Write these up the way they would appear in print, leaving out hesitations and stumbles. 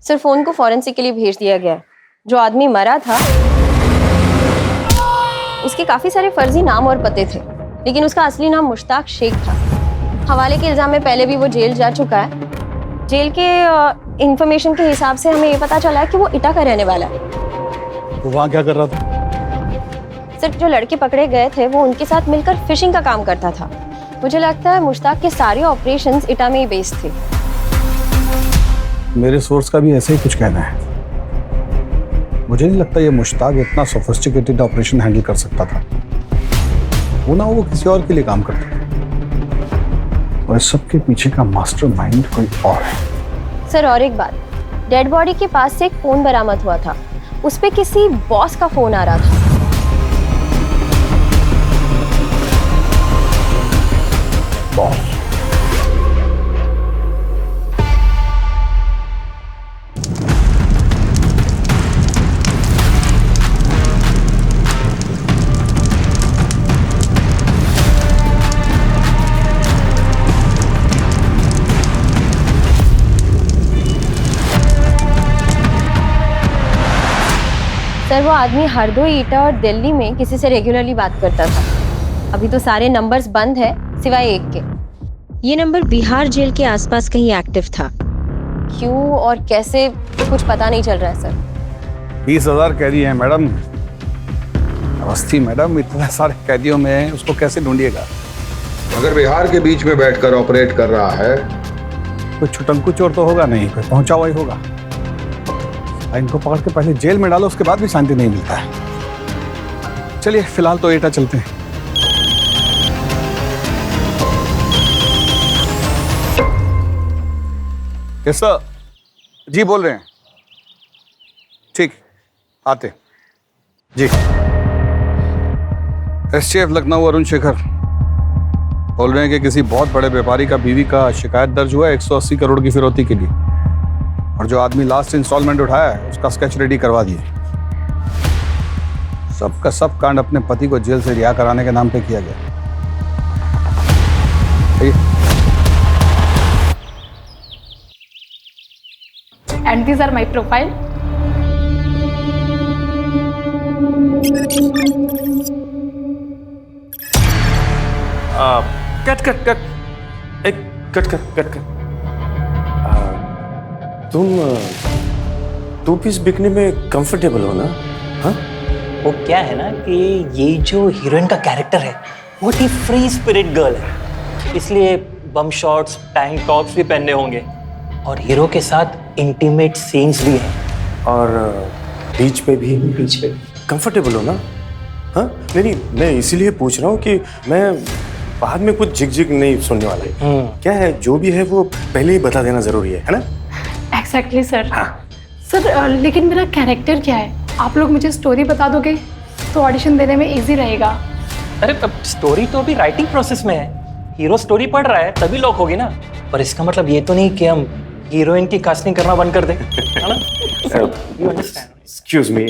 Sir phone को forensic के लिए भेज दिया गया है। जो आदमी मरा था उसके काफी सारे फर्जी नाम और पते थे, लेकिन उसका असली नाम मुश्ताक शेख था। हवाले के इल्जाम में पहले भी वो जेल जा चुका है। जेल के इंफॉर्मेशन के हिसाब से हमें ये पता चला है कि वो इटा का रहने वाला है। वो वहाँ क्या कर रहा था? सर जो लड़के पकड़े गए थे वो उनके साथ मिलकर फिशिंग का काम करता था। मुझे लगता है मुश्ताक के सारे ऑपरेशंस इटा में ही बेस्ड थे। मेरे सोर्स का भी ऐसे ही कुछ कहना है। मुझे नहीं लगता ये मुश्ताक इतना सोफिस्टिकेटेड ऑपरेशन हैंडल कर सकता था। वो किसी और के लिए काम करता था और इस सब के पीछे का मास्टरमाइंड कोई और है। सर और एक बात, डेड बॉडी के पास से एक फोन बरामद हुआ था। उस पे किसी बॉस का फोन आ रहा था। बॉस? सर वो आदमी हरदोई, ईटा और दिल्ली में किसी से रेगुलरली बात करता था। अभी तो सारे नंबर्स बंद है सिवाय एक के। ये नंबर बिहार जेल के आसपास कहीं एक्टिव था। क्यों और कैसे कुछ पता नहीं चल रहा है सर। 20,000 कैदी हैं मैडम। अवस्थी मैडम, इतने सारे कैदियों में उसको कैसे ढूंढिएगा? अगर बिहार के बीच में बैठकर ऑपरेट कर रहा है, कोई छुटंकू चोर तो होगा नहीं, कोई पहुंचा हुआ ही होगा। इनको पकड़ के पहले जेल में डालो, उसके बाद भी शांति नहीं मिलता है। चलिए फिलहाल तो एटा चलते हैं। कैसा जी बोल रहे हैं? ठीक, आते जी। एसटीएफ लखनऊ अरुण शेखर बोल रहे हैं कि किसी बहुत बड़े व्यापारी का बीवी का शिकायत दर्ज हुआ है 180 करोड़ की फिरौती के लिए, और जो आदमी लास्ट इंस्टॉलमेंट उठाया है उसका स्केच रेडी करवा दिए। सबका सब कांड अपने पति को जेल से रिहा कराने के नाम पे किया गया। And these are my profile. Cut. तुम 2 पीस बिकने में कंफर्टेबल हो ना? हाँ? वो क्या है ना कि ये जो हीरोइन का कैरेक्टर है वो ही फ्री स्पिरिट गर्ल है, इसलिए बम शॉट्स, टैंक टॉप्स भी पहनने होंगे और हीरो के साथ इंटीमेट सीन्स भी हैं। और बीच पे भी कंफर्टेबल हो ना? हाँ? नहीं, मैं इसीलिए पूछ रहा हूँ कि मैं बाद में कुछ झिक नहीं सुनने वाला है। क्या है, जो भी है वो पहले ही बता देना जरूरी है ना? Exactly, sir. हाँ। सर लेकिन मेरा कैरेक्टर क्या है? आप लोग मुझे स्टोरी बता दोगे तो ऑडिशन देने में इजी रहेगा। अरे स्टोरी तो अभी राइटिंग प्रोसेस में है। हीरो स्टोरी पढ़ रहा है तभी लॉक होगी ना। पर इसका मतलब ये तो नहीं कि हम हीरोइन की कास्टिंग करना बंद कर दें, है ना? You understand? Excuse me.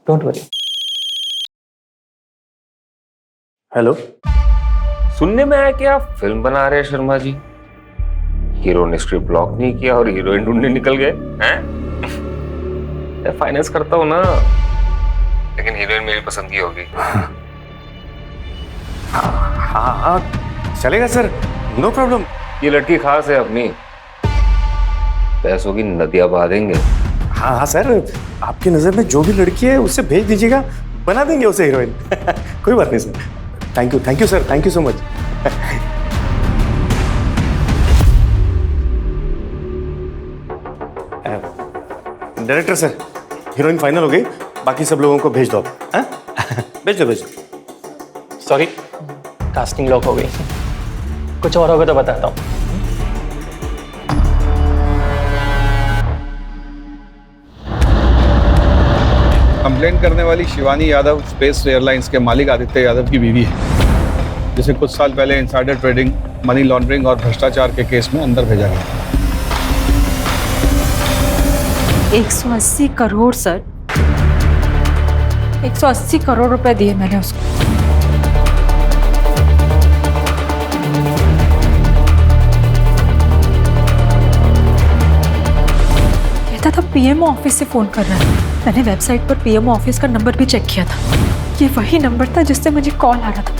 Don't worry. Hello. सुनने में आया कि आप फिल्म बना रहे हैं शर्मा जी। हीरो ने स्क्रिप्ट ब्लॉक नहीं किया और हीरोइन ढूंढने निकल गए हैं? मैं फाइनेंस करता हूँ ना, लेकिन हीरोइन मेरी पसंद की होगी। हाँ, चलेगा सर, नो प्रॉब्लम। ये लड़की खास है अपनी, पैसों की नदियां बहा देंगे। हाँ सर, आपकी नजर में जो भी लड़की है उससे भेज दीजिएगा, बना देंगे उसे हीरोइन। कोई बात नहीं sir. Thank you sir, thank you so much. Director sir, heroine final हो गई, बाकी सब लोगों को भेज दो। हाँ? भेज दो। सॉरी, कास्टिंग लॉक हो गई। कुछ और होगा तो बताता हूँ। कंप्लेंट करने वाली शिवानी यादव स्पेस एयरलाइंस के मालिक आदित्य यादव की बीवी है, जिसे कुछ साल पहले इनसाइडर ट्रेडिंग, मनी लॉन्ड्रिंग और भ्रष्टाचार के केस में अंदर भेजा गया। 180 करोड़ सर, 180 करोड़ रुपए दिए मैंने उसको। कहता था पीएमओ ऑफिस से फ़ोन कर रहा है। मैंने वेबसाइट पर पीएमओ ऑफिस का नंबर भी चेक किया था। ये वही नंबर था जिससे मुझे कॉल आ रहा था।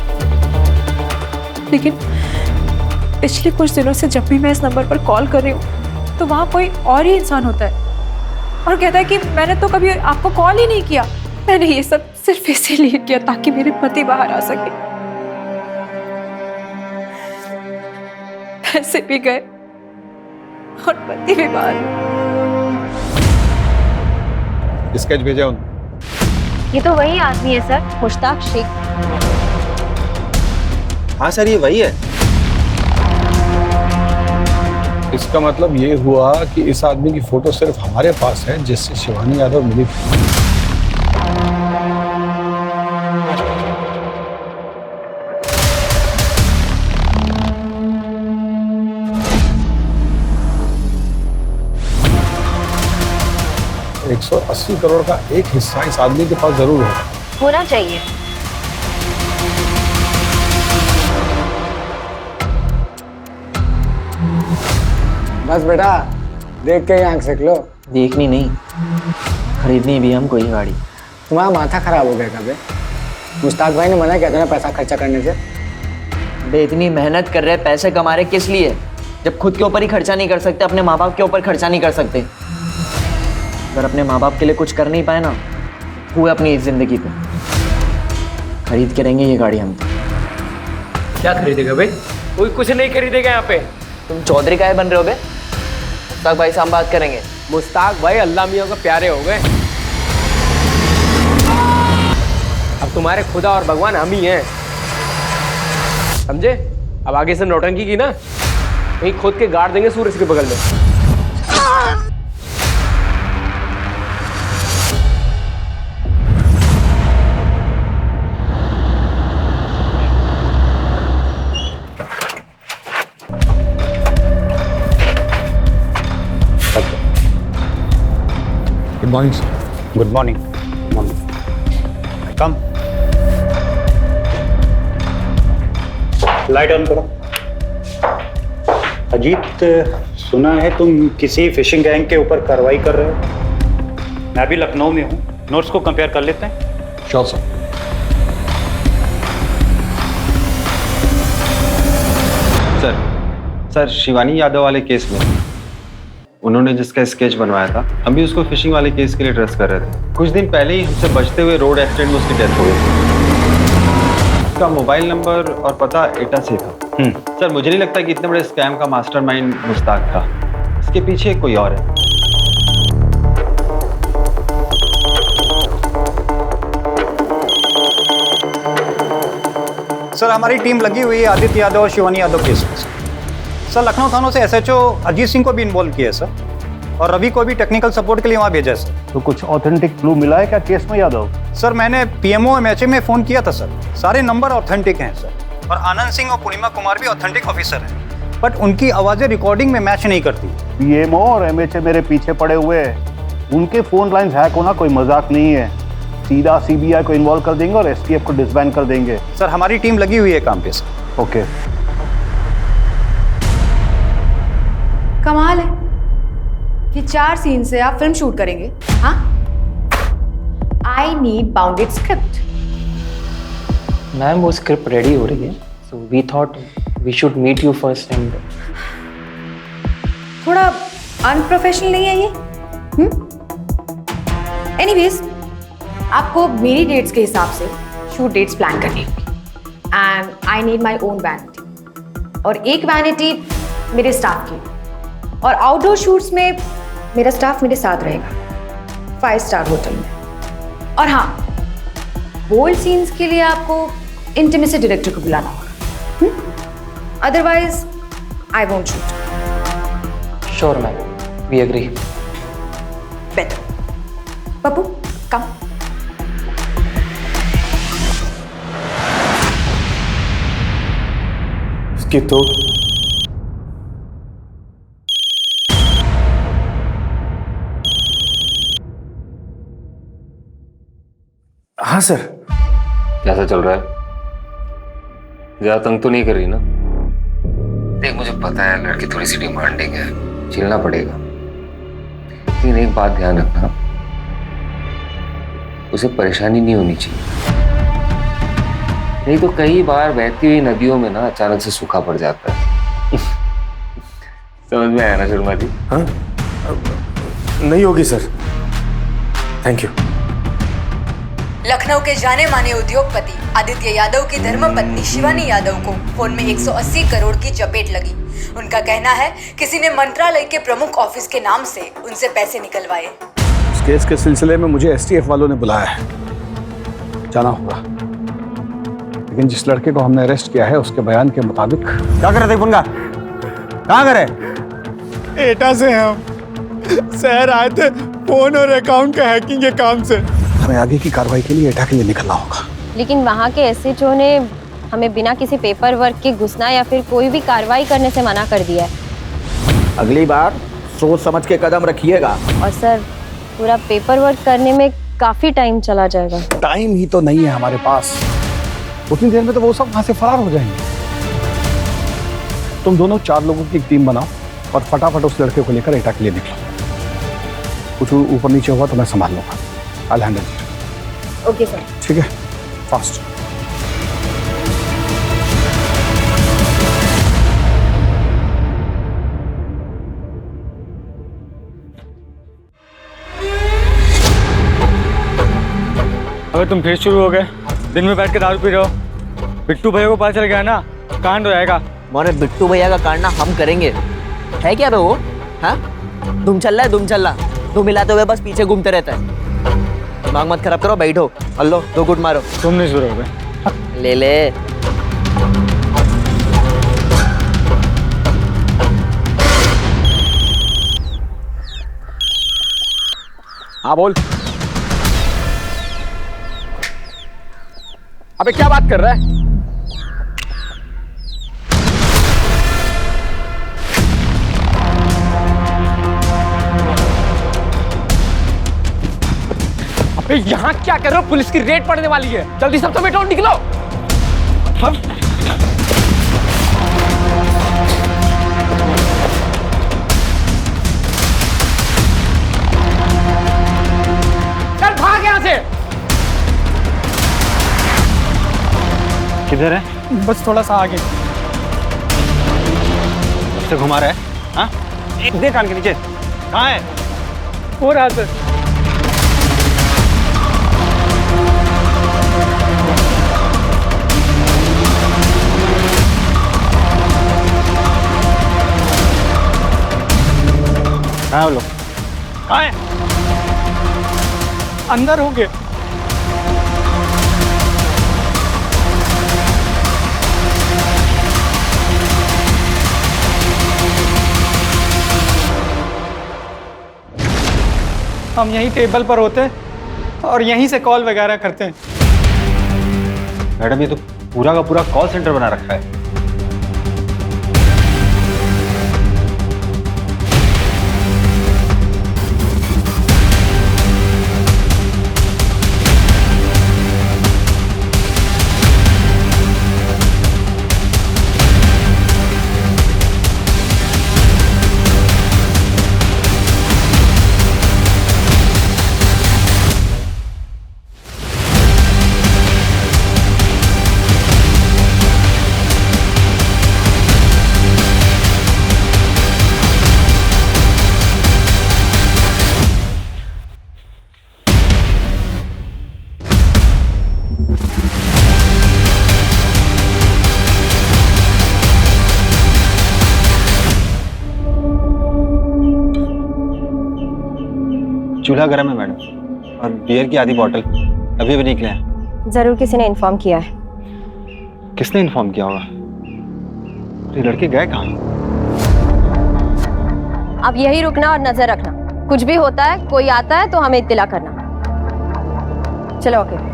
लेकिन पिछले कुछ दिनों से जब भी मैं इस नंबर पर कॉल कर रही हूँ तो वहाँ कोई और ही इंसान होता है और कहता है कि मैंने तो कभी आपको कॉल ही नहीं किया। मैंने ये सब सिर्फ इसीलिए किया ताकि मेरे पति बाहर आ सके। पैसे भी गए और पति भी बाहर। स्केच भेजा उन्होंने। ये तो वही आदमी है सर, मुश्ताक शेख। हाँ सर, ये वही है। इसका मतलब ये हुआ कि इस आदमी की फोटो सिर्फ हमारे पास है जिससे शिवानी यादव मिली थी। $180 करोड़ का एक हिस्सा इस आदमी के पास जरूर होना चाहिए। बस बेटा, देख के ही आंख सेक लो। देखनी नहीं, खरीदनी भी हमको ही गाड़ी। तुम्हारा माथा खराब हो गया कभी? मुश्ताक भाई ने मना किया था ना पैसा खर्चा करने से। बे इतनी मेहनत कर रहे, पैसे कमा रहे, किस लिए? जब खुद के ऊपर ही खर्चा नहीं कर सकते, अपने माँ बाप के ऊपर खर्चा नहीं कर सकते। अगर अपने माँ बाप के लिए कुछ कर नहीं पाए ना, हुए अपनी इस जिंदगी पे। खरीद के रहेंगे ये गाड़ी हम। क्या खरीदेगा भाई? कोई कुछ नहीं खरीदेगा यहाँ पे। तुम चौधरी काहे बन रहे हो बे? मुश्ताक भाई से हम बात करेंगे। मुश्ताक भाई अल्लाह मियाँ को प्यारे हो गए। अब तुम्हारे खुदा और भगवान हम ही हैं, समझे? अब आगे से नौटंकी की ना, कहीं खोद के गाड़ देंगे सूरज के बगल में। Good morning sir. Good morning. Come, light on करो। अजीत, सुना है तुम किसी फिशिंग गैंग के ऊपर कार्रवाई कर रहे हो। मैं भी लखनऊ में हूँ, नोट्स को कंपेयर कर लेते हैं। Sure sir. Sir Shivani Yadav वाले केस में उन्होंने जिसका स्केच बनवाया था, हम भी उसको फिशिंग वाले केस के लिए ट्रेस कर रहे थे। कुछ दिन पहले ही हमसे बचते हुए रोड एक्सीडेंट में उसकी डेथ हो गई थी। उसका मोबाइल नंबर और पता एटा से था। सर मुझे नहीं लगता कि इतने बड़े स्कैम का मास्टरमाइंड मुश्ताक था। इसके पीछे कोई और है। सर हमारी टीम लगी हुई है आदित्य यादव और शिवानी यादव केस में। सर लखनऊ थानों से एसएचओ अजीत सिंह को भी इन्वॉल्व किया है सर, और रवि को भी टेक्निकल सपोर्ट के लिए वहाँ भेजा है सर। तो कुछ ऑथेंटिक क्लू मिला है क्या केस में यादव? सर मैंने पीएमओ एमएचए में फ़ोन किया था सर, सारे नंबर ऑथेंटिक हैं सर, और आनंद सिंह और पूर्णिमा कुमार भी ऑथेंटिक ऑफिसर हैं, बट उनकी आवाज़ें रिकॉर्डिंग में मैच नहीं करती। पीएमओ और एमएचए मेरे पीछे पड़े हुए हैं, उनके फ़ोन लाइन्स हैक होना कोई मजाक नहीं है। सीधा सीबीआई को इन्वॉल्व कर देंगे और एसटीएफ को डिसबैंड कर देंगे। सर हमारी टीम लगी हुई है काम पे सर। ओके। कमाल है कि 4 सीन से आप फिल्म शूट करेंगे। हाँ, I need bounded script. Ma'am वो स्क्रिप्ट रेडी हो रही है, so we thought we should meet you first and. थोड़ा अनप्रोफेशनल नहीं है ये? एनीवेज, आपको मेरी डेट्स के हिसाब से शूट डेट्स प्लान करनी होगी, and I need my own vanity, और एक वैनिटी मेरे स्टाफ की, और आउटडोर शूट्स में मेरा स्टाफ मेरे साथ रहेगा 5 स्टार होटल में। और हाँ, बोल्ड सीन्स के लिए आपको इंटीमेसी डायरेक्टर को बुलाना होगा, otherwise I won't shoot. Sure ma'am, we agree. Better. Pappu come. इसकी तो हाँ सर। कैसा चल रहा है? ज्यादा तंग तो नहीं कर रही ना? देख मुझे पता है लड़की थोड़ी सी डिमांडिंग है, झेलना पड़ेगा। लेकिन एक बात ध्यान रखना, उसे परेशानी नहीं होनी चाहिए, नहीं तो कई बार बहती हुई नदियों में ना अचानक से सूखा पड़ जाता है। समझ में आया ना शर्मा जी? हाँ, नहीं होगी सर, थैंक यू। लखनऊ के जाने माने उद्योगपति आदित्य यादव की धर्मपत्नी शिवानी यादव को फोन में 180 करोड़ की चपेट लगी। उनका कहना है किसी ने मंत्रालय के प्रमुख ऑफिस के नाम से उनसे पैसे निकलवाए। इस केस के सिलसिले में मुझे एसटीएफ वालों ने बुलाया है, जाना होगा। लेकिन जिस लड़के को हमने अरेस्ट किया है उसके बयान के मुताबिक। क्या कर रहे थे पुनगा? कहाँ करे? एटा से हम शहर आए थे फोन और अकाउंट का हैकिंग के काम से। हमें आगे की कार्रवाई के लिए एटा के लिए निकलना होगा। लेकिन वहाँ के एसएचओ ने हमें बिना किसी पेपर वर्क के घुसना या फिर कोई भी कार्रवाई करने से मना कर दिया है। अगली बार सोच समझ के कदम रखिएगा। और सर, पूरा पेपर वर्क करने में काफी टाइम चला जाएगा। टाइम ही तो नहीं है हमारे पास, उतनी देर में तो वो सब वहां से फरार हो जाएंगे। तुम दोनों 4 लोगों की एक टीम बनाओ और फटाफट उस लड़के को लेकर एटा के लिए निकलो। कुछ ऊपर नीचे हुआ तो मैं संभाल लूंगा। I'll handle it. Okay sir. ठीक है, फास्ट। अगर तुम फिर शुरू हो गए, दिन में बैठ के दारू पी रहे हो, बिट्टू भैया को पता चल गया ना, कांड हो जाएगा। मोरे बिट्टू भैया का कांड ना हम करेंगे, है क्या बे वो? हाँ, तुम चल रहा, तुम मिलाते हुए बस पीछे घूमते रहता है। दिमाग मत खराब करो, बैठो और लो 2 गुट मारो। तुम नहीं शुरू हो गए। ले हाँ बोल। अबे क्या बात कर रहा है? अबे यहाँ क्या कर रहे हो? पुलिस की रेड पड़ने वाली है, जल्दी सब तो बेटो निकलो। चल भाग यहाँ से। किधर है? बस थोड़ा सा आगे। से घुमा रहा है? हाँ? एक दे कान के नीचे। कहाँ है? हो रहा सर। कहाँ है वो लोग? कहाँ है? अंदर होंगे। हम यहीं टेबल पर होते हैं और यहीं से कॉल वगैरह करते हैं। मैडम, ये तो पूरा का पूरा कॉल सेंटर बना रखा है। चूल्हा गर्म है मैडम, और बियर की आधी बोतल अभी भी निकले हैं। जरूर किसी ने इन्फॉर्म किया है। किसने इन्फॉर्म किया होगा? ये लड़के गए कहाँ? अब यही रुकना और नजर रखना, कुछ भी होता है, कोई आता है तो हमें इत्तिला करना। चलो ओके।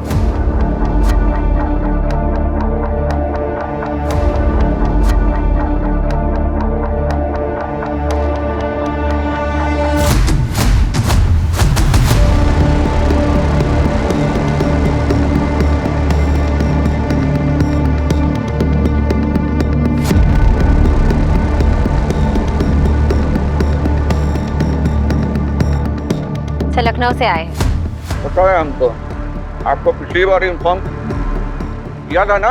अच्छा, लखनऊ से आए हैं। पता है हमको, आपको पिछली बार इन्फॉर्म किया था ना,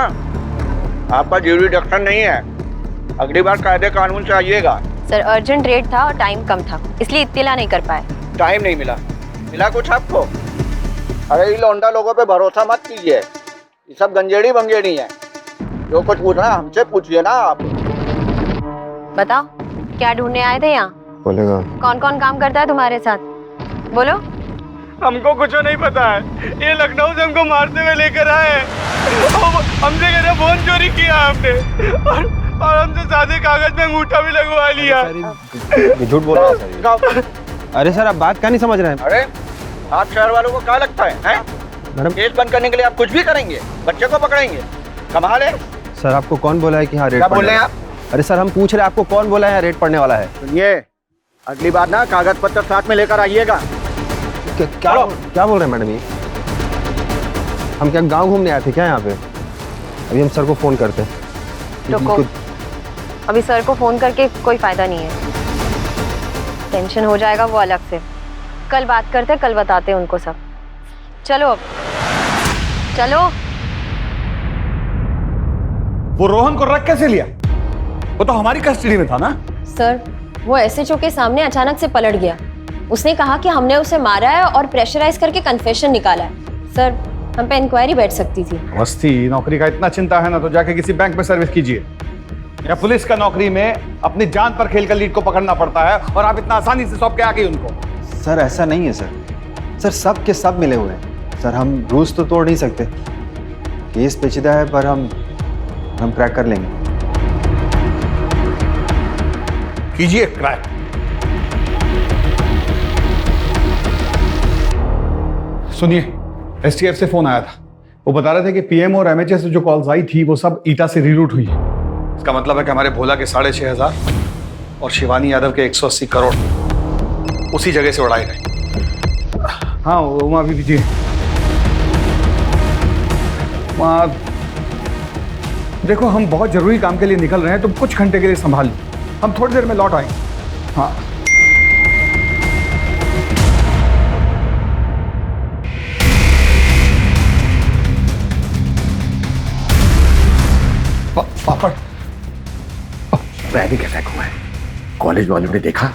आपका ज्यूरिडिक्शन नहीं है, अगली बार कायदे कानून से आइएगा। सर अर्जेंट रेट था और टाइम कम था, इसलिए इत्तिला नहीं कर पाए। टाइम नहीं मिला? मिला कुछ आपको? अरे ये लौंडा लोगों पे भरोसा मत कीजिए, ये सब गंजेड़ी बंगेड़ी है। जो कुछ पूछना है हमसे पूछिए ना आप। बताओ, क्या ढूंढने आए थे यहाँ? बोलेगा कौन कौन काम करता है तुम्हारे साथ? बोलो। हमको कुछ नहीं पता है, ये लखनऊ से हमको मारते हुए लेकर आए। हमसे कह रहे फोन चोरी किया हमने, और हमसे सादे कागज में अंगूठा भी लगवा लिया। झूठ बोल रहा है सर। अरे सर, आप बात क्या नहीं समझ रहे हैं? अरे आप शहर वालों को क्या लगता है? मैडम, केस बंद करने के लिए आप कुछ भी करेंगे, बच्चे को पकड़ेंगे, कमाल है। सर आपको कौन बोला है कि हाँ रेट क्या बोल रहे हैं आप? अरे सर हम पूछ रहे हैं आपको कौन बोला है रेट पड़ने वाला है? सुनिए, अगली बार ना कागज पत्र साथ में लेकर आइएगा। क्या बोल रहे हैं मैडम ये? हम क्या गांव घूमने आए थे क्या यहाँ पे? अभी हम सर को फोन करते हैं। रुको, अभी सर को फोन करके कोई फायदा नहीं है, टेंशन हो जाएगा वो अलग से। कल बात करते, कल बताते हैं उनको सब। चलो अब चलो। वो रोहन को रख कैसे लिया? वो तो हमारी कस्टडी में था ना। सर वो एसएचओ के सामने अचानक से पलट गया। उसने कहा कि हमने उसे मारा है और प्रेशराइज करके कन्फेशन निकाला है। सर हम पे इंक्वायरी बैठ सकती थी। अवस्थी, नौकरी का इतना चिंता है ना तो जाके किसी बैंक में सर्विस कीजिए, या पुलिस का नौकरी में अपनी जान पर खेलकर लीड को पकड़ना पड़ता है और आप इतना आसानी से सौंप के आ गई उनको। सर ऐसा नहीं है सर, सर सब के सब मिले हुए हैं सर। हम रूल्स तो तोड़ नहीं सकते, केस पेचीदा है पर हम क्रैक कर लेंगे। कीजिए क्रैक। सुनिए, एसटीएफ से फोन आया था, वो बता रहे थे कि पीएम और एमएचए से जो कॉल्स आई थी वो सब ईटा से रीरूट हुई है। इसका मतलब है कि हमारे भोला के 6,500 और शिवानी यादव के 180 करोड़ उसी जगह से उड़ाए गए। हाँ उमा भी दीजिए। देखो हम बहुत जरूरी काम के लिए निकल रहे हैं, तुम कुछ घंटे के लिए संभाल लो, हम थोड़ी देर में लौट आएंगे। हाँ पापड़ पैनिक अटैक हुआ है, कॉलेज वालों ने देखा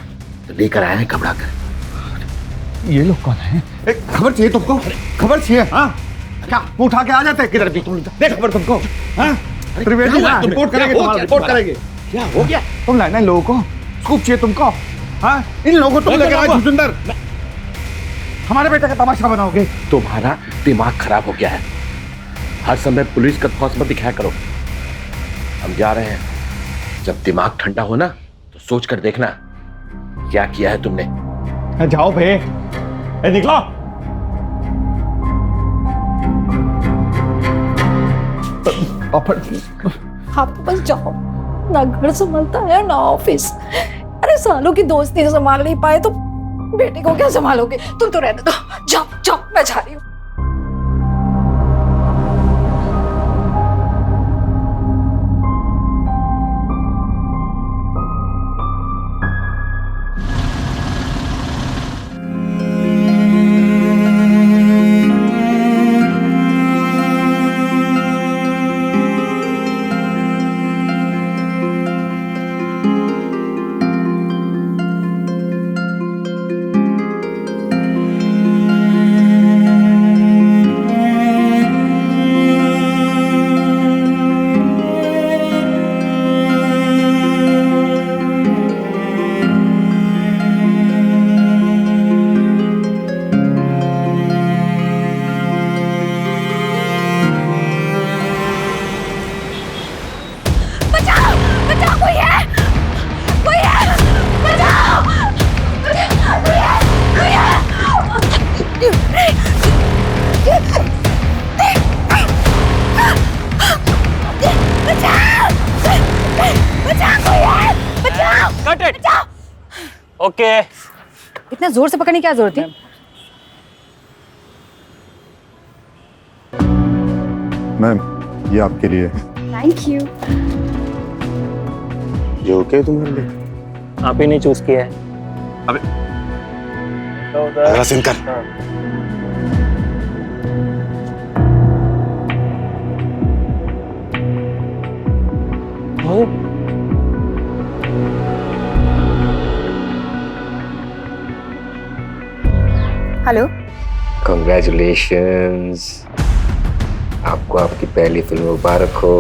तो लेकर आए हैं घबरा कर। ये लोग कौन है? खबर चाहिए तुमको? खबर चाहिए? हाँ क्या उठा के आ जाते हैं? किधर भी तुम देख खबर तुमको? हाँ त्रिवेदी रिपोर्ट करेंगे, तुम्हारा रिपोर्ट करेंगे। क्या हो गया? तुम लाना इन लोगों को, स्कूप चाहिए तुमको? हाँ इन लोगों को तुम लेकर आए भूपिंदर, हमारे बेटे का तमाशा बनाओगे? तुम्हारा दिमाग खराब हो गया है, हर समय पुलिस का खौफ मत दिखाया करो। हम जा रहे हैं, जब दिमाग ठंडा हो ना तो सोच कर देखना क्या किया है तुमने। जाओ भे, निकलो। आप तो बस जाओ ना, घर संभालता है ना ऑफिस। अरे सालों की दोस्ती संभाल नहीं पाए तो बेटे को क्या संभालोगे? तुम तो रहने दो, जाओ जाओ, मैं जा रही हूँ। ओके। इतना जोर से पकड़ने की क्या जरूरत थी? मैम ये आपके लिए। Thank you. ये ओके तुम्हारे लिए? आप ही ने चूज किया है। अबे अगला सीन कर। हेलो। Congratulations, आपको आपकी पहली फिल्म मुबारक हो।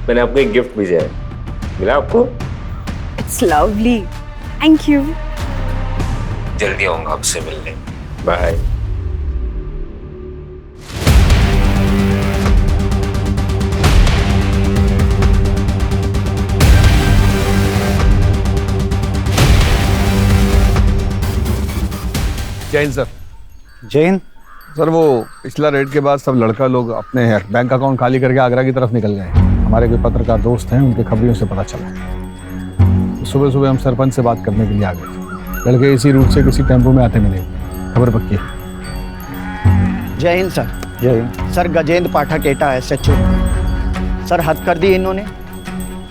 मैंने आपको एक गिफ्ट भेजा है, मिला आपको? It's lovely, thank you. जल्दी आऊंगा आपसे मिलने। बाय। जय हिंद सर। जय हिंद सर, वो पिछला रेड के बाद सब लड़का लोग अपने बैंक अकाउंट खाली करके आगरा की तरफ निकल गए। हमारे कोई पत्रकार दोस्त हैं, उनके खबरियों से पता चला। तो सुबह सुबह हम सरपंच से बात करने के लिए आ गए थे। लड़के इसी रूट से किसी टेम्पो में आते मिले। खबर पक्की है। जय हिंद सर। जय हिंद सर, गजेंद्र पाठक एटा SHO। सर, हद कर दी इन्होंने।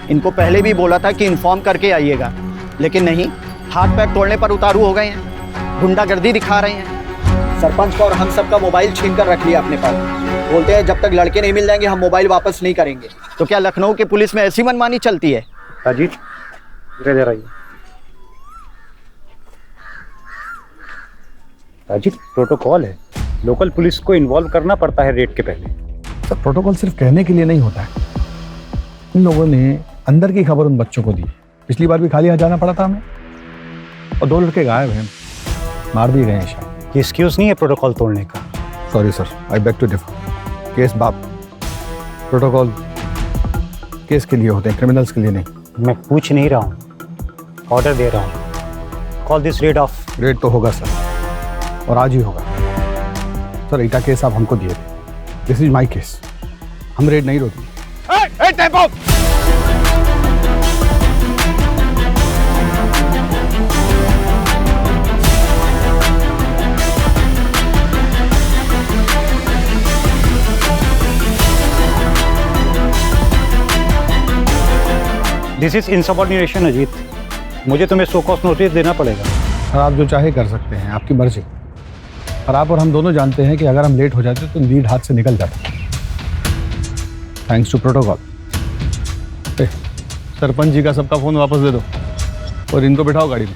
इनको पहले भी बोला था कि इन्फॉर्म करके आइएगा, लेकिन नहीं, हाथ पैर तोड़ने पर उतारू हो गए हैं, गुंडागर्दी दिखा रहे हैं। सरपंच का और हम सबका मोबाइल छीन कर रख लिया अपने पास। बोलते हैं जब तक लड़के नहीं मिल जाएंगे हम मोबाइल वापस नहीं करेंगे। तो क्या लखनऊ की पुलिस में ऐसी मनमानी चलती है? अजीत, इधर आइए। अजीत, प्रोटोकॉल है, लोकल पुलिस को इन्वॉल्व करना पड़ता है रेड के पहले। सर, प्रोटोकॉल सिर्फ कहने के लिए नहीं होता है। इन लोगों ने अंदर की खबर उन बच्चों को दी। पिछली बार भी खाली हाथ जाना पड़ा था हमें, और 2 लड़के गायब हैं, मार दिए गए हैं शायद। ये एक्सक्यूज नहीं है प्रोटोकॉल तोड़ने का। Sorry sir, I beg to differ. Case बाप, प्रोटोकॉल केस के लिए होते हैं, क्रिमिनल्स के लिए नहीं। मैं पूछ नहीं रहा हूँ, ऑर्डर दे रहा हूँ। Call this rid of. Red तो होगा सर, और आज ही होगा। सर, ईटा केस आप हमको दिए थे। This is my case. हम रेड नहीं रोकेंगे। This is insubordination Ajit. मुझे तुम्हें सो कॉस्ट नोटिस देना पड़ेगा। सर, आप जो चाहे कर सकते हैं, आपकी मर्जी। पर आप और हम दोनों जानते हैं कि अगर हम लेट हो जाते तो लीड हाथ से निकल जाता। Thanks to protocol. Sarpanch ji का सबका फोन वापस दे दो और इनको बिठाओ गाड़ी में।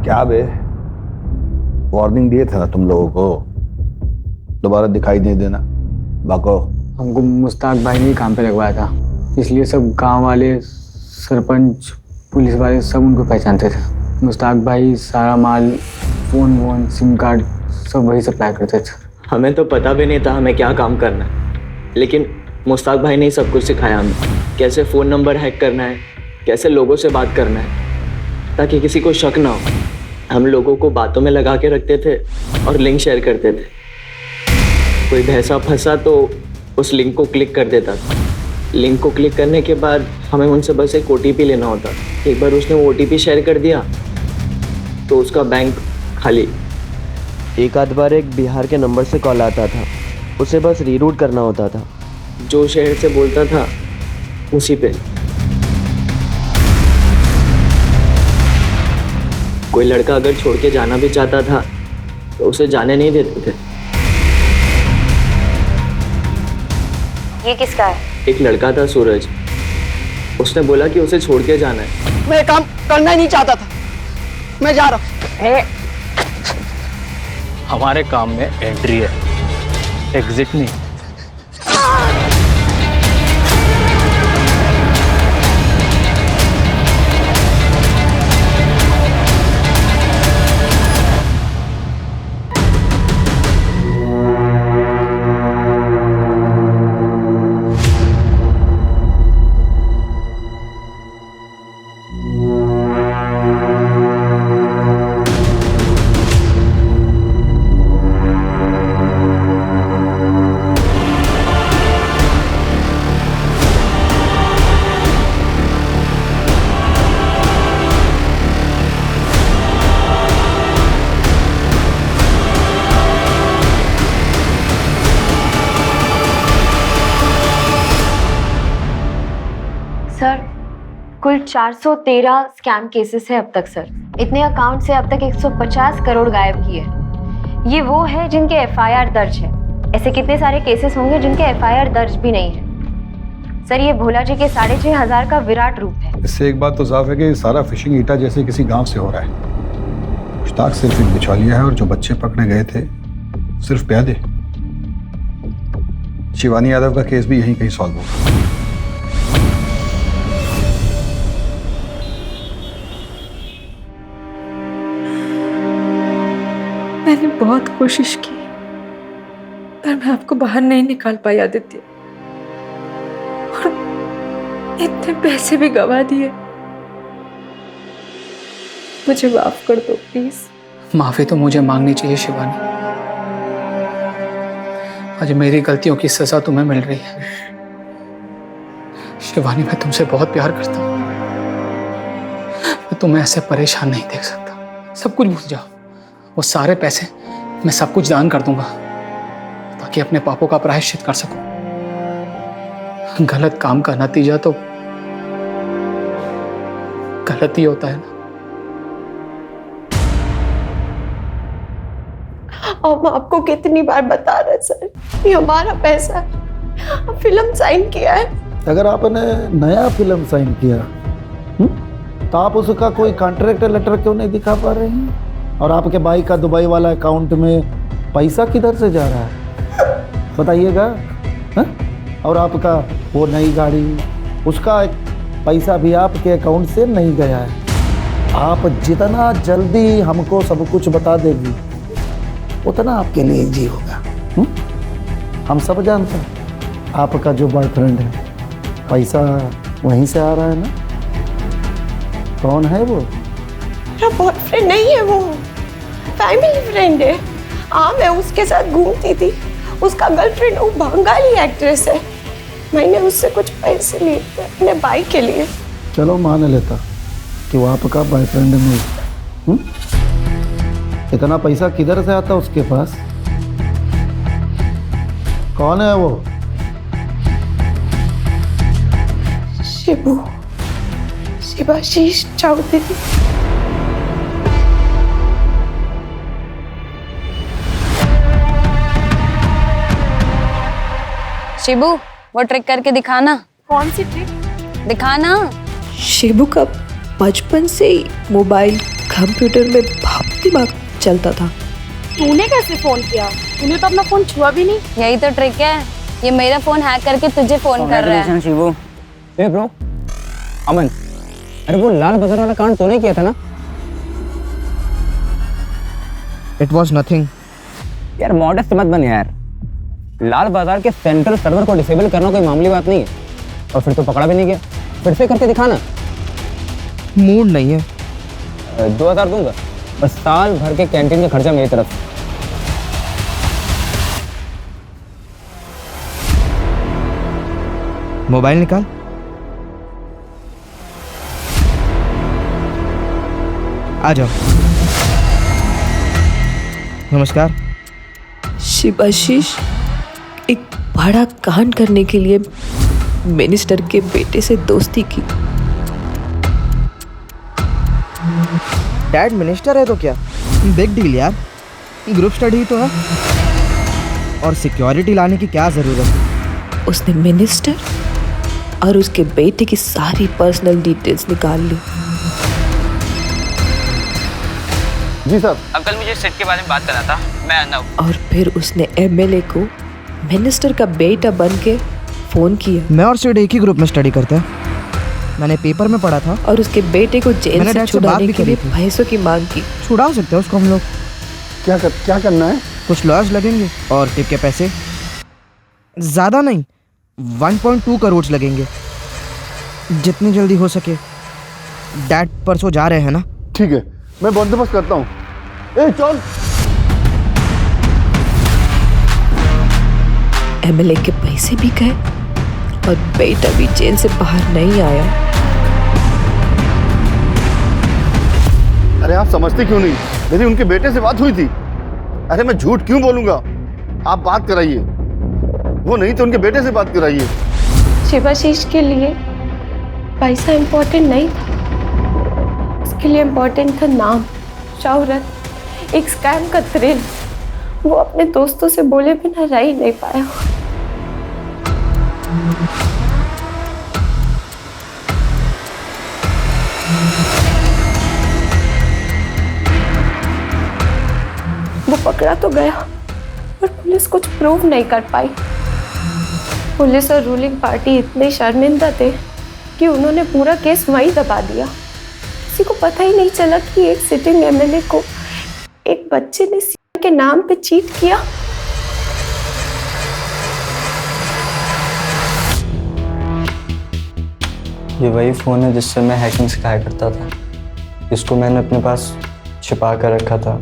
क्या बे, वार्निंग दिए थे ना तुम लोगों को, दोबारा दिखाई नहीं देना। बाको, हमको मुश्ताक भाई ने काम पे लगवाया था, इसलिए सब गांव वाले, सरपंच, पुलिस वाले सब उनको पहचानते थे। मुश्ताक भाई सारा माल, फोन, सिम कार्ड सब वही सप्लाई करते थे। हमें तो पता भी नहीं था हमें क्या काम करना है, लेकिन मुश्ताक भाई ने सब कुछ सिखाया हमें। कैसे फ़ोन नंबर हैक करना है, कैसे लोगों से बात करना है, ताकि किसी को शक ना हो। हम लोगों को बातों में लगा के रखते थे और लिंक शेयर करते थे। कोई भैंसा फंसा तो उस लिंक को क्लिक कर देता था। लिंक को क्लिक करने के बाद हमें उनसे बस एक OTP लेना होता। एक बार उसने वो OTP शेयर कर दिया तो उसका बैंक खाली। एक आध बार एक बिहार के नंबर से कॉल आता था, उसे बस रीरूट करना होता था। जो शहर से बोलता था उसी पे। कोई लड़का अगर छोड़ के जाना भी चाहता था तो उसे जाने नहीं देते थे। ये किसका है? एक लड़का था सूरज, उसने बोला कि उसे छोड़ के जाना है। मैं काम करना ही नहीं चाहता था, मैं जा रहा हूँ। हमारे काम में एंट्री है, एग्जिट नहीं। 413 स्कैम केसेस है अब तक सर। इतने अकाउंट से अब तक 150 करोड़ गायब किए हैं। ये वो है जिनके एफआईआर दर्ज है। ऐसे कितने सारे केसेस होंगे जिनके एफआईआर दर्ज भी नहीं है। सर ये भोला जी के 6500 का विराट रूप है। इससे एक बात तो साफ है कि सारा फिशिंग ईटा जैसे किसी गांव से हो रहा है। मुश्ताक सिर्फ एक बिचौलिया है और जो बच्चे पकड़े गए थे सिर्फ प्यादे। शिवानी यादव का केस भी यहीं कहीं सॉल्व होगा। मैंने बहुत कोशिश की पर मैं आपको बाहर नहीं निकाल पाई आदित्य, और इतने पैसे भी गवा दिए। मुझे माफ कर दो प्लीज। माफी तो मुझे मांगनी चाहिए शिवानी। आज मेरी गलतियों की सजा तुम्हें मिल रही है। शिवानी मैं तुमसे बहुत प्यार करता हूं। मैं तुम्हें ऐसे परेशान नहीं देख सकता। सब कुछ भूल जाओ। वो सारे पैसे मैं सब कुछ दान कर दूंगा ताकि अपने पापों का प्रायश्चित कर सकूं। गलत काम का नतीजा तो गलत ही होता है ना। हम आपको कितनी बार बता रहे सर, ये हमारा पैसा है। फिल्म साइन किया है। अगर आपने नया फिल्म साइन किया तो आप उसका कोई कॉन्ट्रैक्ट लेटर क्यों नहीं दिखा पा रहे हैं? और आपके भाई का दुबई वाला अकाउंट में पैसा किधर से जा रहा है बताइएगा? और आपका वो नई गाड़ी, उसका पैसा भी आपके अकाउंट से नहीं गया है। आप जितना जल्दी हमको सब कुछ बता देगी उतना आपके लिए इजी होगा। हम सब जानते हैं आपका जो बॉयफ्रेंड है पैसा वहीं से आ रहा है ना। कौन है वो? मेरा बॉयफ्रेंड नहीं है, वो फैमिली फ्रेंड है। हाँ मैं उसके साथ घूमती थी। उसका गर्लफ्रेंड वो बंगाली एक्ट्रेस है। मैंने उससे कुछ पैसे लिए थे अपने भाई के लिए। चलो मान लेता कि वो आपका बॉयफ्रेंड नहीं। इतना पैसा किधर से आता उसके पास? कौन है वो? शिवाशीष चौधरी। शिबू वो ट्रिक करके दिखाना। कौन सी ट्रिक? दिखाना। शिबू का बचपन से ही मोबाइल कंप्यूटर में बहुत दिमाग चलता था। तूने कैसे फोन किया? तूने तो अपना फोन छुआ भी नहीं। यही तो ट्रिक है। ये मेरा फोन हैक करके तुझे फोन कर रहा है। शिबू। ए ब्रो, अमन, अरे वो लाल बाजार वाला कांड तूने किया था ना? It was nothing. यार मॉडेस्ट मत बन यार। लाल बाजार के सेंट्रल सर्वर को डिसेबल करना कोई मामूली बात नहीं है। और फिर तो पकड़ा भी नहीं गया। फिर से करके दिखाना। मूड नहीं है। 2000 दूंगा, बस साल भर के कैंटीन का खर्चा मेरी तरफ से। मोबाइल निकाल। आ जाओ। नमस्कार। शिवाशीष एक बड़ा कांड करने के लिए मिनिस्टर के बेटे से दोस्ती की। डैड मिनिस्टर है तो क्या बिग डील यार। ग्रुप स्टडी तो है। और सिक्योरिटी लाने की क्या जरूरत है? उसने मिनिस्टर और उसके बेटे की सारी पर्सनल डिटेल्स निकाल ली। जी सर। अंकल मुझे सेट के बारे में बात करना था, मैं आना हूँ। और फिर उसने एमएलए को मिनिस्टर का बेटा बन के फोन किया। मैं और सिड एक ही ग्रुप में स्टडी करते हैं। मैंने पेपर में पढ़ा था। और उसके बेटे को जेल से छुड़ाने के लिए पैसों की मांग की। छुड़ा सकते हैं उसको हम लोग। क्या करना है? कुछ लॉयर्स लगेंगे और टिप के पैसे ज्यादा नहीं 1.2 करोड़ लगेंगे। जितनी जल्दी हो सके। डैड परसों जा रहे हैं ना? ठीक है, मैं बंदोबस्त करता हूँ। ए चल। एमएलए के पैसे भी गए और बेटा भी जेल से बाहर नहीं आया। अरे आप समझते क्यों नहीं? मेरी उनके बेटे से बात हुई थी। अरे मैं झूठ क्यों बोलूंगा? आप बात कराइए। वो नहीं तो उनके बेटे से बात कराइए। शिवाशीष के लिए पैसा इम्पोर्टेंट नहीं था, उसके लिए इम्पोर्टेंट था नाम, शौहरत, एक स्कैम का थ्रिल। वो अपने दोस्तों से बोले बिना रह ही नहीं पाया। वो पकड़ा तो गया पर पुलिस कुछ प्रूव नहीं कर पाई। पुलिस और रूलिंग पार्टी इतने शर्मिंदा थे कि उन्होंने पूरा केस वहीं दबा दिया। किसी को पता ही नहीं चला कि एक सिटिंग एमएलए को एक बच्चे ने सीएम के नाम पे चीट किया। ये वही फ़ोन है जिससे मैं हैकिंग सिखाया करता था। इसको मैंने अपने पास छिपा कर रखा था।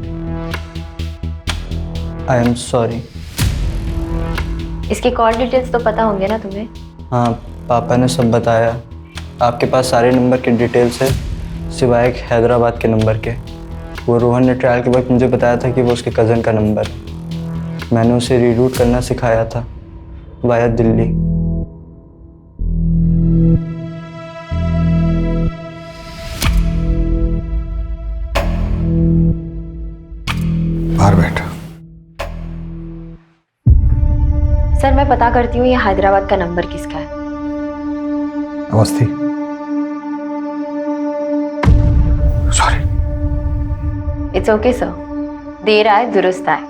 I am sorry. इसकी कॉल डिटेल्स तो पता होंगे ना तुम्हें? हाँ, पापा ने सब बताया। आपके पास सारे नंबर के डिटेल्स है सिवाय एक हैदराबाद के नंबर के। वो रोहन ने ट्रायल के वक्त मुझे बताया था कि वो उसके कज़न का नंबर है। मैंने उसे रीरूट करना सिखाया था वाया दिल्ली। बाहर बैठ। सर मैं पता करती हूँ ये हैदराबाद का नंबर किसका है। Awasthi. Sorry. It's okay sir, देर आए दुरुस्त आए।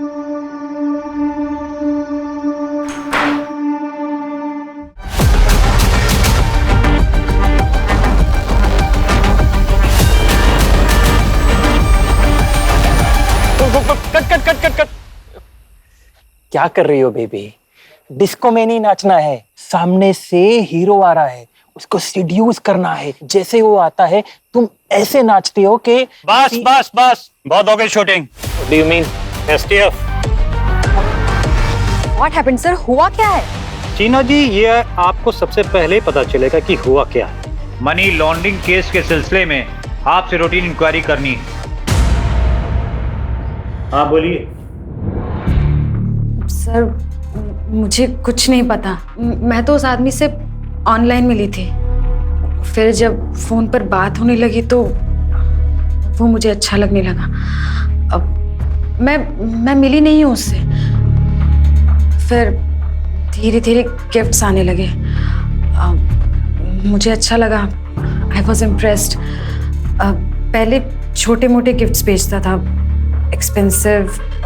कट। क्या कर रही हो बेबी? डिस्को में नहीं नाचना है, सामने से हीरो आ रहा है, उसको सीड्यूस करना है। जैसे वो आता है तुम ऐसे नाचती हो कि बस बस बस, बहुत हो गई shooting. What do you mean? STF? What happened, sir? हुआ क्या है? चीना जी, ये आपको सबसे पहले पता चलेगा कि हुआ क्या है। मनी लॉन्ड्रिंग केस के सिलसिले में आपसे रूटीन इंक्वायरी करनी है। हाँ बोलिए। सर मुझे कुछ नहीं पता। मैं तो उस आदमी से ऑनलाइन मिली थी, फिर जब फोन पर बात होने लगी तो वो मुझे अच्छा लगने लगा। अब मैं मिली नहीं हूँ उससे। फिर धीरे धीरे गिफ्ट्स आने लगे। मुझे अच्छा लगा। I was impressed. पहले छोटे मोटे गिफ्ट्स भेजता था, expensive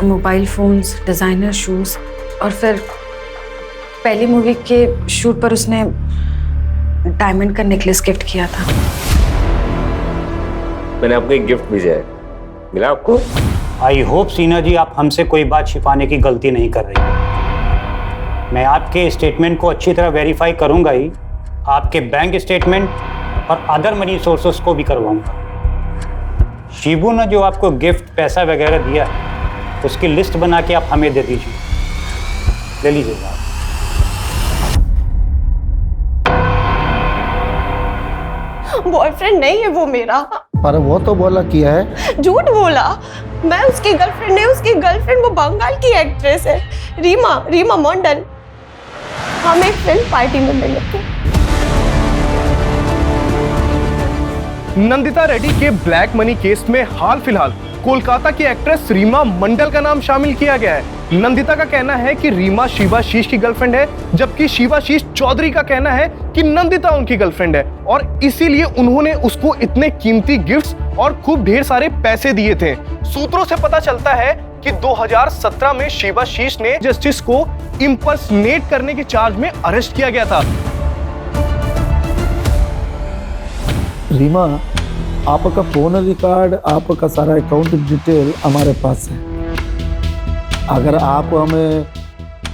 mobile phones, designer shoes, और फिर पहली मूवी के शूट पर उसने डायमंड का नेकलेस गिफ्ट किया था। मैंने आपको एक गिफ्ट भेजा है, मिला आपको? आई होप सीना जी आप हमसे कोई बात छिपाने की गलती नहीं कर रही। मैं आपके स्टेटमेंट को अच्छी तरह वेरीफाई करूंगा ही, आपके बैंक स्टेटमेंट और अदर मनी सोर्सेस को भी करवाऊंगा। शिबू ने जो आपको गिफ्ट पैसा वगैरह दिया है उसकी लिस्ट बना के आप हमें दे दीजिए। ले लीजिएगा। बॉयफ्रेंड नहीं है वो मेरा। पर वो तो बोला किया है। झूठ बोला। मैं उसकी गर्लफ्रेंड नहीं, उसकी गर्लफ्रेंड वो बंगाल की एक्ट्रेस है, रीमा मंडल। हम एक फिल्म पार्टी में मिले थे। नंदिता रेड्डी के ब्लैक मनी केस में हाल फिलहाल कोलकाता की एक्ट्रेस रीमा मंडल का नाम शामिल किया गया है। नंदिता का कहना है कि रीमा शिवाशीष की गर्लफ्रेंड है, जबकि शिवाशीष चौधरी का कहना है कि नंदिता उनकी गर्लफ्रेंड है और इसीलिए उन्होंने उसको इतने कीमती गिफ्ट्स और खूब ढेर सारे पैसे दिए थे। सूत्रों से पता चलता है कि 2017 में शिवाशीष ने जस्टिस को इंपर्सनेट करने के चार्ज में अरेस्ट किया गया था। रीमा, आपका फोन रिकॉर्ड, आपका सारा अकाउंट डिटेल हमारे पास है। अगर आप हमें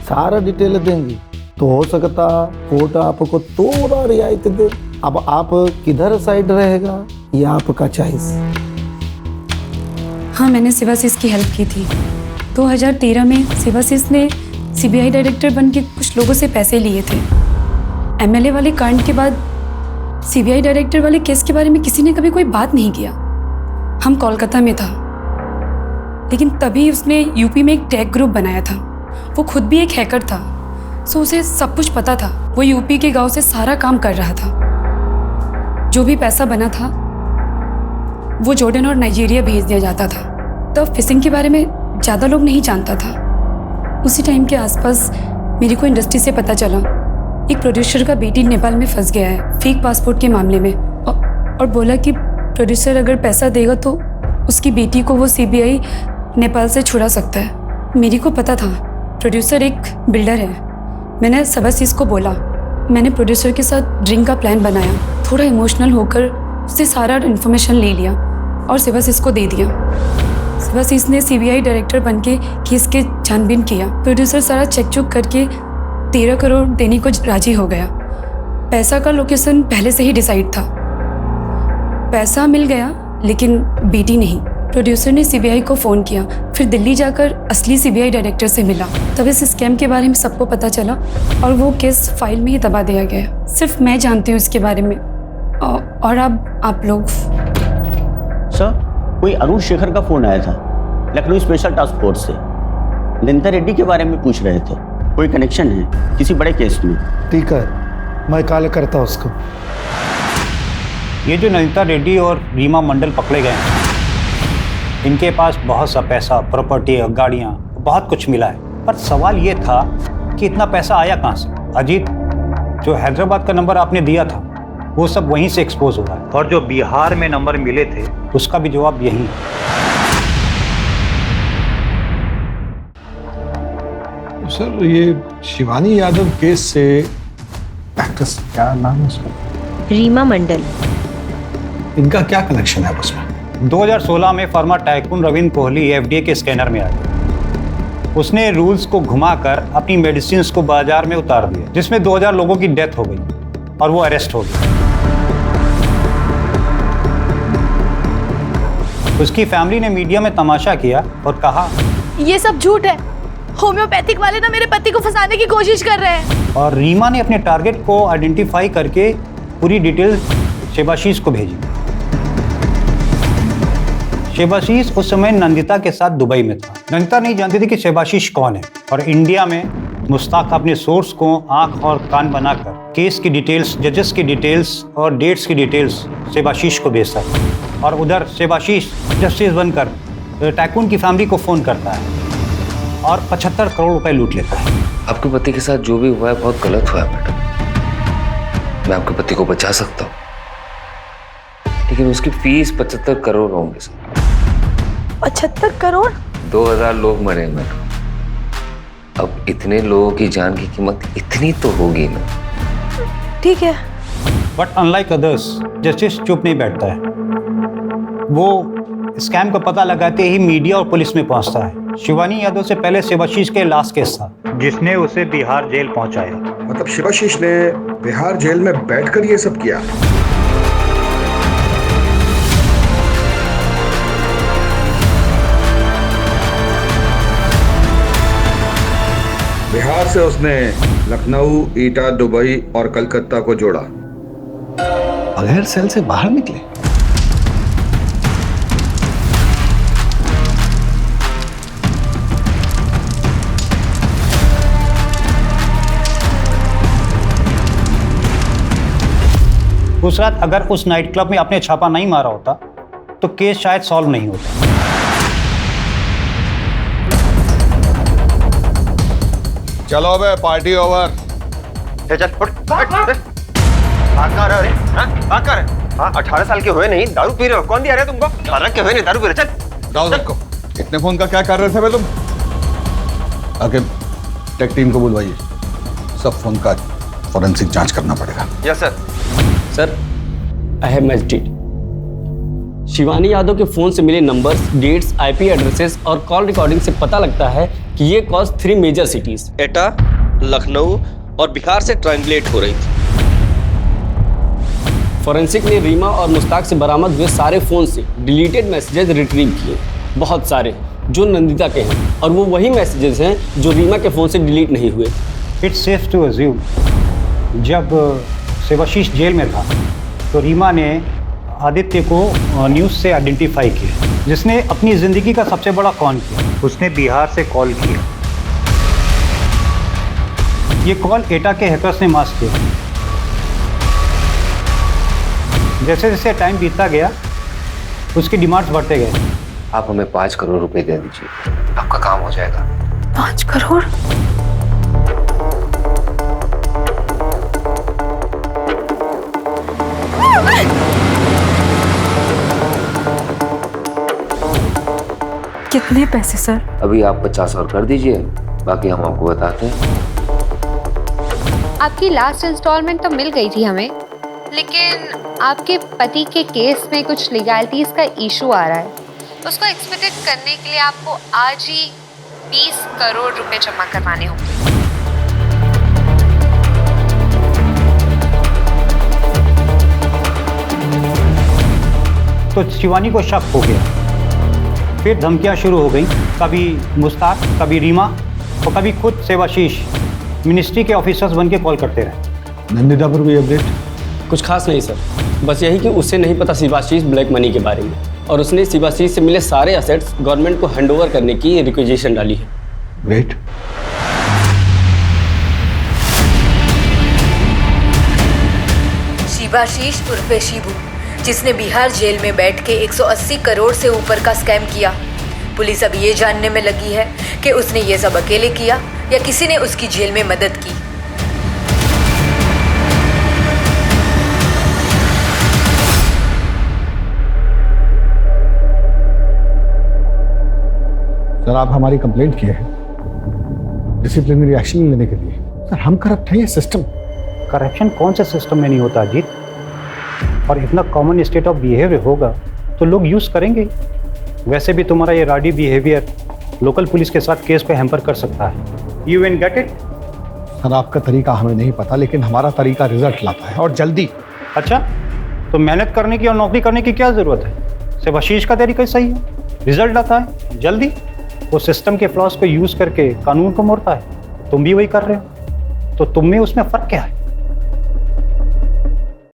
सारा डिटेल देंगी तो हो सकता कोर्ट आपको थोड़ा रियायत दे। अब आप किधर साइड रहेगा ये आपका चॉइस। हाँ, मैंने शिवाशीष की हेल्प की थी। 2013 में शिवाशीष ने सीबीआई डायरेक्टर बन के कुछ लोगों से पैसे लिए थे। एमएलए वाले कांड के बाद सीबीआई डायरेक्टर वाले केस के बारे में किसी ने कभी कोई बात नहीं किया। हम कोलकाता में था, लेकिन तभी उसने यूपी में एक टेक ग्रुप बनाया था। वो खुद भी एक हैकर था, सो उसे सब कुछ पता था। वो यूपी के गांव से सारा काम कर रहा था। जो भी पैसा बना था वो जॉर्डन और नाइजीरिया भेज दिया जाता था। तब फिशिंग के बारे में ज़्यादा लोग नहीं जानता था। उसी टाइम के आसपास मेरे को इंडस्ट्री से पता चला एक प्रोड्यूसर का बेटी नेपाल में फंस गया है फेक पासपोर्ट के मामले में, और बोला कि प्रोड्यूसर अगर पैसा देगा तो उसकी बेटी को वो सीबीआई नेपाल से छुड़ा सकता है। मेरे को पता था प्रोड्यूसर एक बिल्डर है। मैंने सबसीस को बोला। मैंने प्रोड्यूसर के साथ ड्रिंक का प्लान बनाया, थोड़ा इमोशनल होकर उससे सारा इन्फॉर्मेशन ले लिया और सबसीस को दे दिया। सबसीस ने सीबीआई डायरेक्टर बनके केस के छानबीन किया। प्रोड्यूसर सारा चेक चुक करके 13 करोड़ देने को राजी हो गया। पैसा का लोकेशन पहले से ही डिसाइड था। पैसा मिल गया लेकिन बेटी नहीं। प्रोड्यूसर ने सीबीआई को फ़ोन किया, फिर दिल्ली जाकर असली सीबीआई डायरेक्टर से मिला। तब इस स्कैम के बारे में सबको पता चला और वो केस फाइल में ही दबा दिया गया। सिर्फ मैं जानती हूँ इसके बारे में और अब आप लोग। सर, कोई अरुण शेखर का फोन आया था लखनऊ स्पेशल टास्क फोर्स से। नंदिता रेड्डी के बारे में पूछ रहे थे। कोई कनेक्शन है किसी बड़े केस में? ठीक है, मैं कॉल करता हूँ उसको। ये जो नंदिता रेड्डी और रीमा मंडल पकड़े गए हैं, इनके पास बहुत सा पैसा, प्रॉपर्टी, गाड़ियाँ, बहुत कुछ मिला है। पर सवाल ये था कि इतना पैसा आया कहाँ से? अजीत, जो हैदराबाद का नंबर आपने दिया था वो सब वहीं से एक्सपोज हो रहा है, और जो बिहार में नंबर मिले थे उसका भी जवाब यही है। सर, ये शिवानी यादव केस से एक्ट्रेस, क्या नाम है उसका? रीमा मंडल। इनका क्या कनेक्शन है उसमें? 2016 में फर्मा टाइकून रविंद्र कोहली एफडीए के स्कैनर में आया। उसने रूल्स को घुमाकर अपनी मेडिसिन को बाजार में उतार दिया, जिसमें 2000 लोगों की डेथ हो गई और वो अरेस्ट हो गया। उसकी फैमिली ने मीडिया में तमाशा किया और कहा ये सब झूठ है, होम्योपैथिक वाले ना मेरे पति को फंसाने की कोशिश कर रहे हैं। और रीमा ने अपने टारगेट को आइडेंटिफाई करके पूरी डिटेल शेबाशीष को भेजी। शेबाशीष उस समय नंदिता के साथ दुबई में था। नंदिता नहीं जानती थी कि शेबाशीष कौन है, और इंडिया में मुश्ताक अपने सोर्स को आंख और कान बनाकर केस की डिटेल्स, जजेस की डिटेल्स और डेट्स की डिटेल्स शेबाशीष को भेजता है। और उधर शेबाशीष जस्टिस बनकर टाइकून की फैमिली को फोन करता है और 75 करोड़ रुपए लूट लेता है। आपके पति के साथ जो भी हुआ है बहुत गलत हुआ है मैडम। मैं आपके पति को बचा सकता हूँ, लेकिन उसकी फीस 75 करोड़ होंगे सर। 75 करोड़? 2000 लोग मरे मैडम। अब इतने लोगों की जान की कीमत इतनी तो होगी ना। ठीक है। बट अनलाइक अदर्स, जस्टिस चुप नहीं बैठता है। वो स्कैम का पता लगाते ही मीडिया और पुलिस में पहुंचता है। शिवानी यादव से पहले शिवाशीष के लास्ट केस था, जिसने उसे बिहार जेल पहुंचाया। मतलब शिवाशीष ने बिहार जेल में बैठकर ये सब किया? बिहार से उसने लखनऊ, ईटा, दुबई और कलकत्ता को जोड़ा, बगैर सेल से बाहर निकले। उस रात अगर उस नाइट क्लब में आपने छापा नहीं मारा होता तो केस शायद सॉल्व नहीं होता। चलो बे, पार्टी ओवर। चल उठ, भाग 18 साल के हुए नहीं, दारू पी रहे हो? कौन दिया रहे तुमको? 18 के हुए नहीं, दारू पी रहे? चल जाओ सबको। इतने फोन का क्या कर रहे थे बे तुम? आके टेक टीम को बुलवाइए, सब फोन का फॉरेंसिक जांच करना पड़ेगा। Yes sir. Sir, I have magistrate. Shivani Yadav के फोन से मिले नंबर्स, डेट्स, आईपी एड्रेसेस और कॉल रिकॉर्डिंग से पता लगता है कि ये कॉल्स 3 मेजर सिटीज एटा, लखनऊ और बिहार से ट्रांसलेट हो रही थी। फॉरेंसिक ने रीमा और मुश्ताक से बरामद हुए सारे फोन से डिलीटेड मैसेजेस रिट्रीव किए, बहुत सारे, जो नंदिता के हैं, और वो वही मैसेजेस हैं जो रीमा के फोन से डिलीट नहीं हुए। इट्स सेफ टू अज्यूम जब शिवाशीष जेल में था तो रीमा ने आदित्य को न्यूज़ से आइडेंटिफाई किया, जिसने अपनी ज़िंदगी का सबसे बड़ा कॉन किया। उसने बिहार से कॉल किया। ये कॉल एटा के हैकर्स ने मास्क किया। जैसे जैसे टाइम बीतता गया उसकी डिमांड्स बढ़ते गए। आप हमें 5 करोड़ रुपए दे दीजिए, आपका काम हो जाएगा। 5 करोड़? कितने पैसे सर? अभी आप 50 और कर दीजिए, बाकी हम आपको बताते हैं। आपकी लास्ट इंस्टॉलमेंट तो मिल गई थी हमें, लेकिन आपके पति के केस में कुछ लीगैलिटीज का इशू आ रहा है। उसको एक्सपेक्टेड करने के लिए आपको आज ही 20 करोड़ रुपए जमा करवाने होंगे। तो शिवानी को शक हो गया, फिर धमकियां शुरू हो गई, कभी मुस्ताक, कभी रीमा और कभी खुद सेवाशीष मिनिस्ट्री के ऑफिसर्स बन के कॉल करते रहे। नंदिता पर कोई अपडेट? कुछ खास नहीं सर, बस यही कि उसे नहीं पता शिवाशीष ब्लैक मनी के बारे में, और उसने शिवाशीष से मिले सारे असेट्स गवर्नमेंट को हैंडओवर करने की रिक्वेजिशन डाली है। ग्रेट। शिवाशीष उर्फे शिबू, जिसने बिहार जेल में बैठ के 180 करोड़ से ऊपर का स्कैम किया। पुलिस अब ये जानने में लगी है कि उसने ये सब अकेले किया या किसी ने उसकी जेल में मदद की। सर, आप हमारी कंप्लेंट किए हैं डिसिप्लिनरी एक्शन लेने के लिए। सर, हम करप्ट हैं, ये सिस्टम। करप्शन कौन से सिस्टम में नहीं होता अजीत? और इतना कॉमन स्टेट ऑफ बिहेवियर होगा तो लोग यूज करेंगे। वैसे भी तुम्हारा ये राडी बिहेवियर लोकल पुलिस के साथ केस को हैम्पर कर सकता है। You will get it? Sir, आपका तरीका हमें नहीं पता, लेकिन हमारा तरीका रिजल्ट लाता है, और जल्दी। अच्छा, तो मेहनत करने की और नौकरी करने की क्या जरूरत है? शिवाशीष का तरीका सही है, रिजल्ट आता है जल्दी। वो सिस्टम के फ्लॉज को यूज करके कानून को मोड़ता है, तुम भी वही कर रहे हो, तो तुम में उसमें फर्क क्या है?